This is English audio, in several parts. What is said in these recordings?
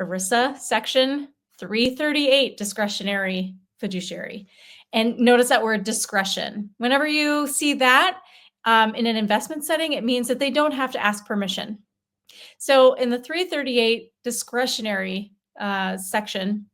ERISA section 338 discretionary fiduciary. And notice that word discretion. Whenever you see that in an investment setting, it means that they don't have to ask permission. So in the 338 discretionary section,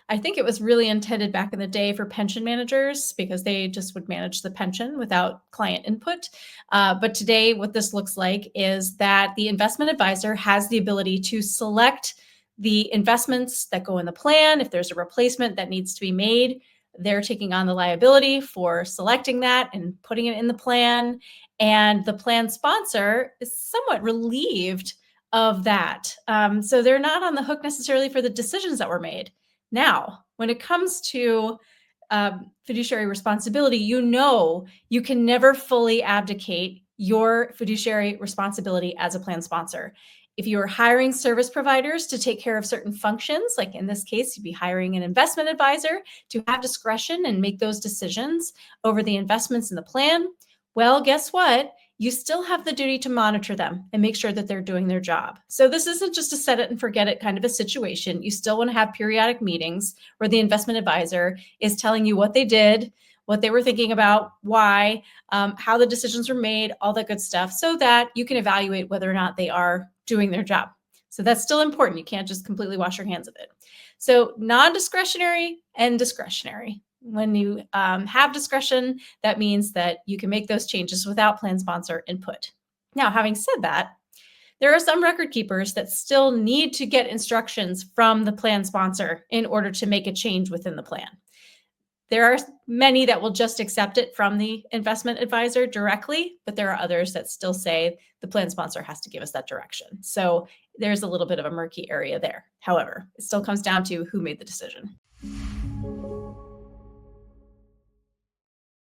I think it was really intended back in the day for pension managers because they just would manage the pension without client input. But today, what this looks like is that the investment advisor has the ability to select the investments that go in the plan. If there's a replacement that needs to be made, they're taking on the liability for selecting that and putting it in the plan. And the plan sponsor is somewhat relieved of that. So they're not on the hook necessarily for the decisions that were made. Now, when it comes to fiduciary responsibility, you can never fully abdicate your fiduciary responsibility as a plan sponsor. If you are hiring service providers to take care of certain functions, like in this case, you'd be hiring an investment advisor to have discretion and make those decisions over the investments in the plan, well, guess what? You still have the duty to monitor them and make sure that they're doing their job. So this isn't just a set it and forget it kind of a situation. You still want to have periodic meetings where the investment advisor is telling you what they did, what they were thinking about, why, how the decisions were made, all that good stuff, so that you can evaluate whether or not they are doing their job. So that's still important. You can't just completely wash your hands of it. So non-discretionary and discretionary. When you have discretion, that means that you can make those changes without plan sponsor input. Now, having said that, there are some record keepers that still need to get instructions from the plan sponsor in order to make a change within the plan. There are many that will just accept it from the investment advisor directly, but there are others that still say the plan sponsor has to give us that direction. So there's a little bit of a murky area there. However, it still comes down to who made the decision.